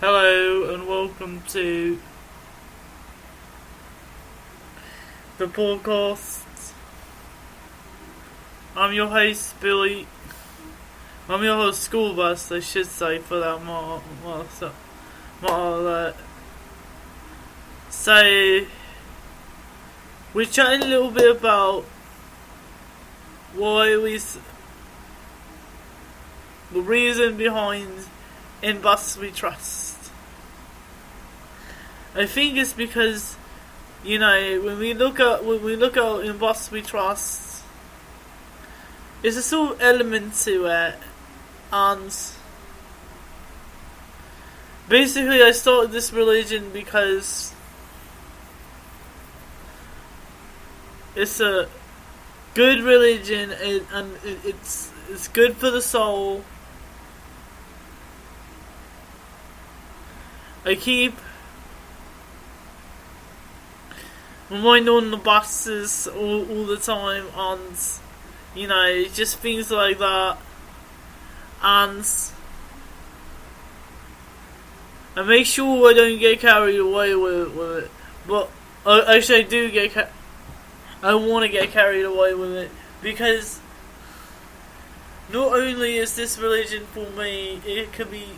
Hello and welcome to the podcast. I'm your host, Billy. I'm your host, School Bus, I should say, for that model. So, we're chatting a little bit about the reason behind In Bus We Trust. I think it's because, when we look at In Bus We Trust, there's a sort of element to it, and basically I started this religion because it's a good religion and it's good for the soul. I keep my mind on the buses all the time, and just things like that, and I make sure I don't get carried away with it. But actually, I want to get carried away with it, because not only is this religion for me, it can be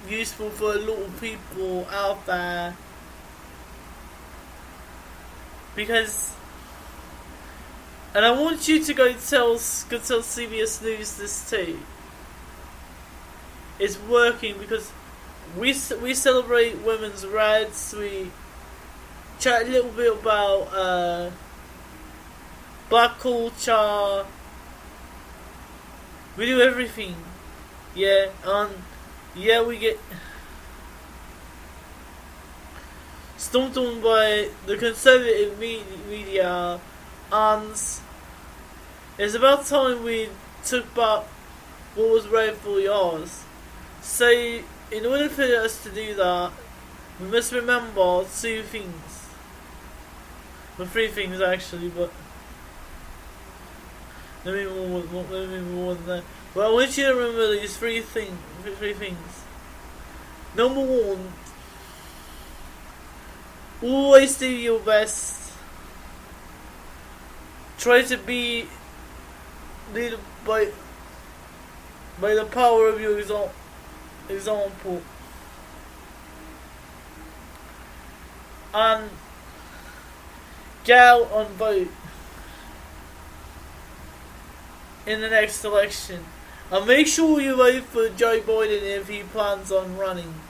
useful for a lot of people out there, and I want you to go tell CBS News this too. It's working, because we celebrate women's rights. We chat a little bit about black culture. We do everything, we get stomped on by the conservative media, and it's about time we took back what was rightfully ours. So, in order for us to do that, we must remember two things. Well, three things actually, but maybe more than that. But I want you to remember these three things. Number one, always do your best. Try to be led by the power of your example. And get out and vote in the next election. And make sure you vote for Joe Biden if he plans on running,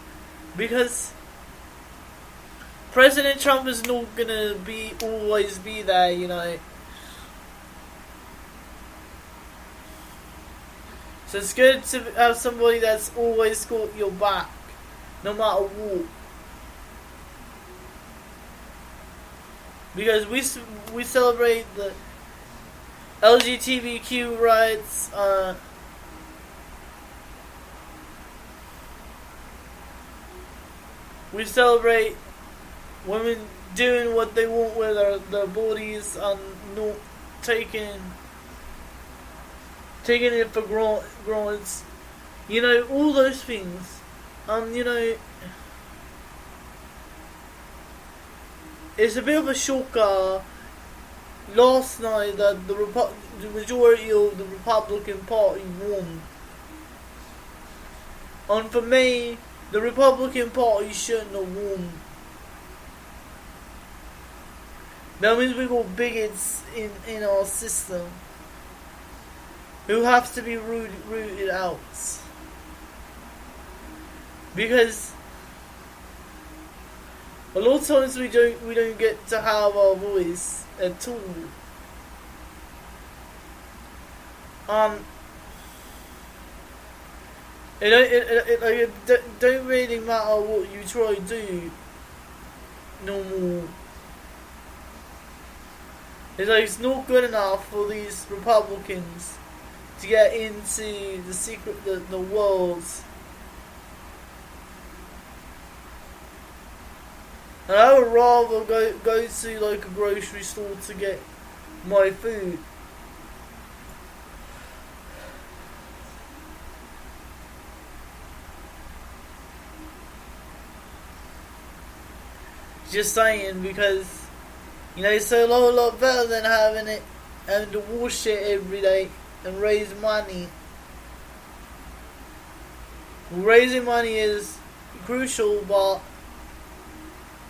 because President Trump is not gonna always be there, So it's good to have somebody that's always got your back, no matter what. Because we celebrate the LGBTQ rights. We celebrate women doing what they want with their bodies and not taking it for granted. All those things. And, it's a bit of a shocker last night that the majority of the Republican Party won. And for me, the Republican Party shouldn't have won. That means we've got bigots in our system who have to be rooted out. Because a lot of times we don't get to have our voice at all. It don't really matter what you try to do no more. It's not good enough for these Republicans to get into the world. And I would rather go to like a grocery store to get my food. Just saying, because it's a lot better than having to wash it every day and raise money. Raising money is crucial, but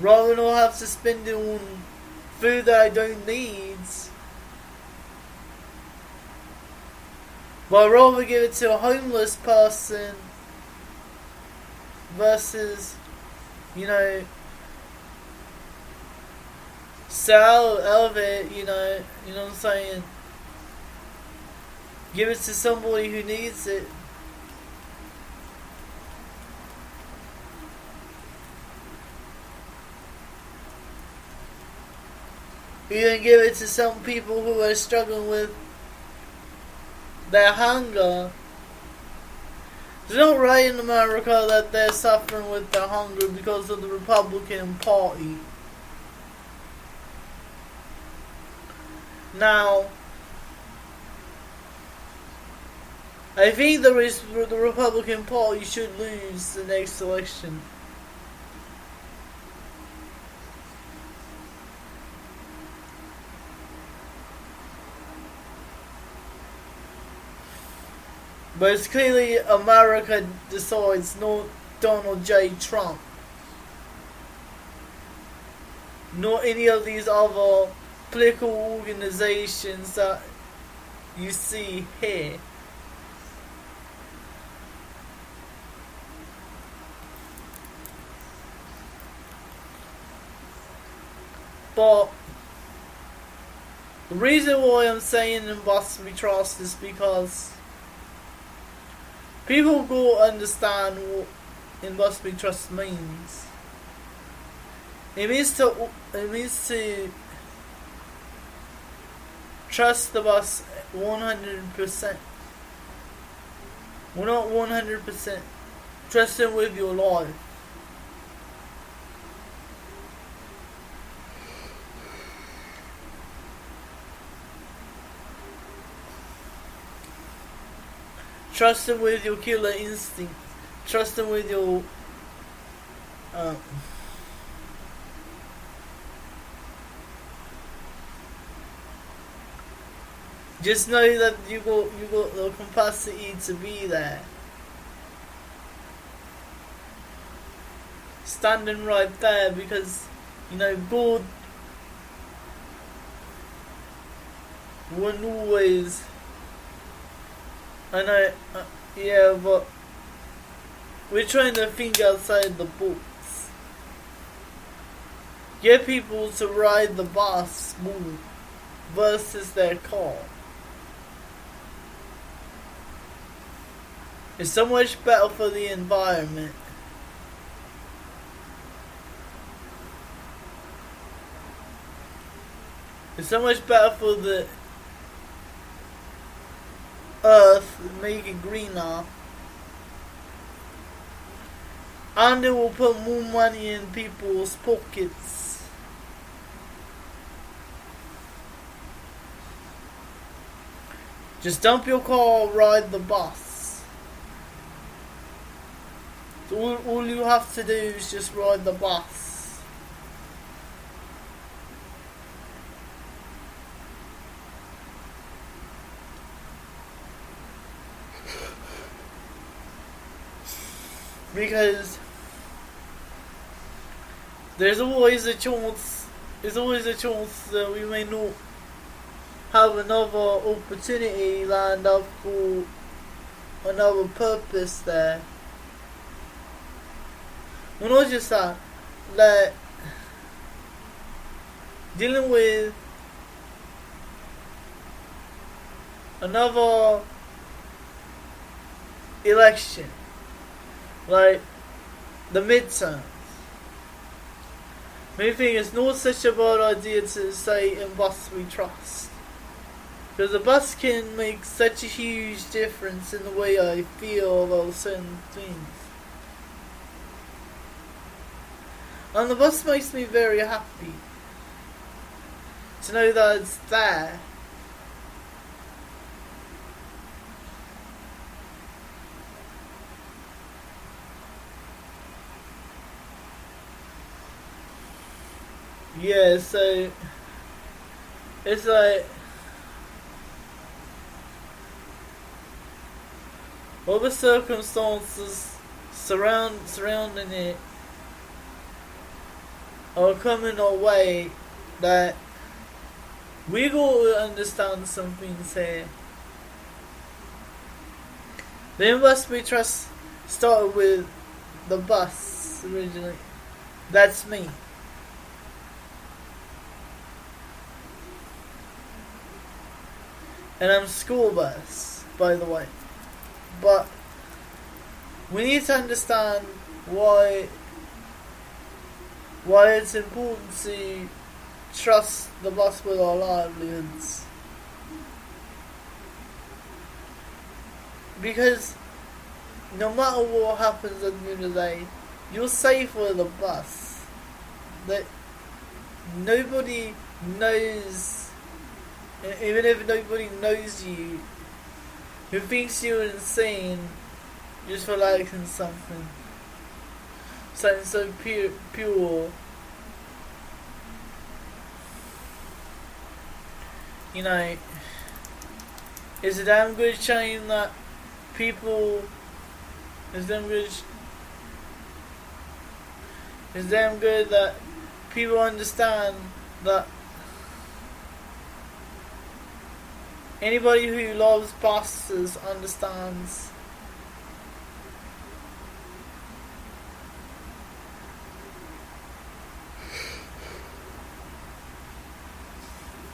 rather than not have to spend it on food that I don't need, but I'd rather give it to a homeless person versus, sell out of it, you know what I'm saying? Give it to somebody who needs it. Even give it to some people who are struggling with their hunger. It's not right in America that they're suffering with their hunger because of the Republican Party. Now, I think the Republican Party should lose the next election. But it's clearly America decides, not Donald J. Trump. Not any of these other political organizations that you see here. But the reason why I'm saying in must be trust is because people go understand what in must be trust means. It means to trust the bus 100%. Well, not 100%. Trust them with your life. Trust them with your killer instinct. Trust them with your just know that you got the capacity to be there. Standing right there, because God wouldn't always. I know, yeah, but we're trying to think outside the box. Get people to ride the bus more versus their car. It's so much better for the environment. It's so much better for the earth, make it greener. And it will put more money in people's pockets. Just dump your car, ride the bus. So all you have to do is just ride the bus. Because there's always a chance that we may not have another opportunity lined up for another purpose there. Well, not just that, like dealing with another election, like the midterms. I think it's not such a bad idea to say in bus we trust. Because the bus can make such a huge difference in the way I feel about certain things. And the bus makes me very happy to know that it's there. yeah, so it's like all the circumstances surrounding it are coming our way that we gotta understand some things here. Then must we trust started with the bus originally. That's me. And I'm school bus, by the way. But we need to understand why it's important to trust the bus with our livelihoods. Because no matter what happens at the end of the day, you're safe with the bus. That nobody knows, even if nobody knows you, who thinks you're insane just for liking something so pure. You know, it's a damn good shame that people. It's damn good that people understand that anybody who loves buses understands.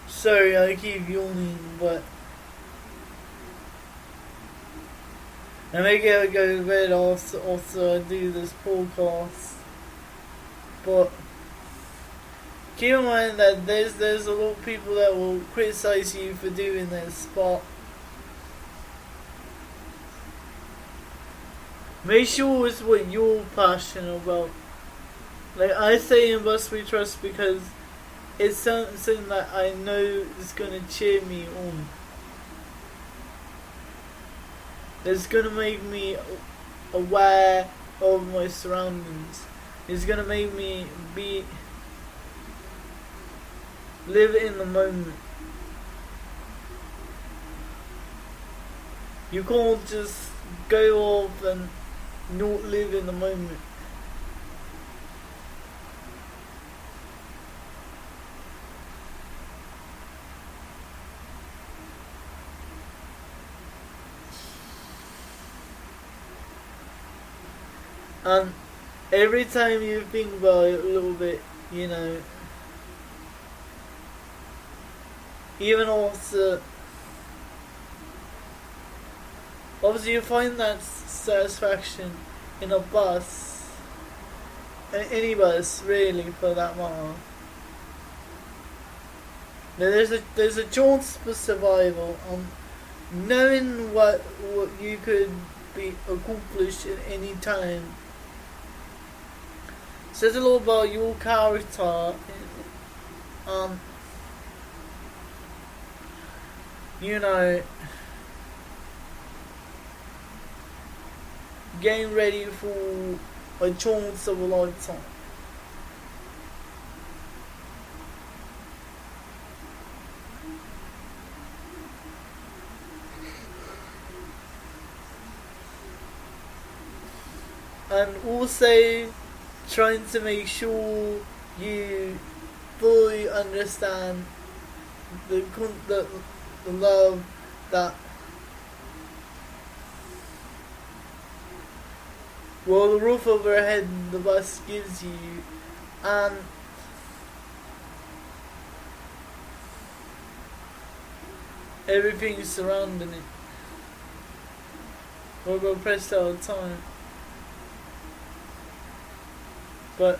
Sorry, I keep yawning, but I may get to go to bed after I do this podcast. But keep in mind that there's a lot of people that will criticize you for doing this, but make sure it's what you're passionate about. Like I say in Bus We Trust because it's something that I know is gonna cheer me on. It's gonna make me aware of my surroundings. It's gonna make me live in the moment. You can't just go off and not live in the moment. And every time you think about it a little bit, you know, even also, obviously you find that satisfaction in a bus, any bus really for that matter. There's a chance for survival on knowing what you could be accomplished at any time. Says a lot about your character. You know, getting ready for a chance of a lifetime. And also trying to make sure you fully understand the love that the roof over your head the bus gives you, and everything surrounding it. We're going to press all the time. But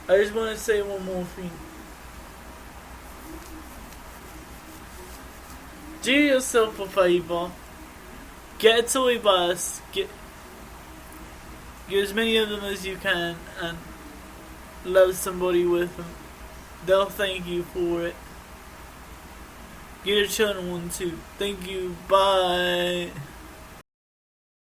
I just want to say one more thing. Do yourself a favour. Get a toy bus. Get as many of them as you can, and love somebody with them. They'll thank you for it. Get your children one too. Thank you. Bye.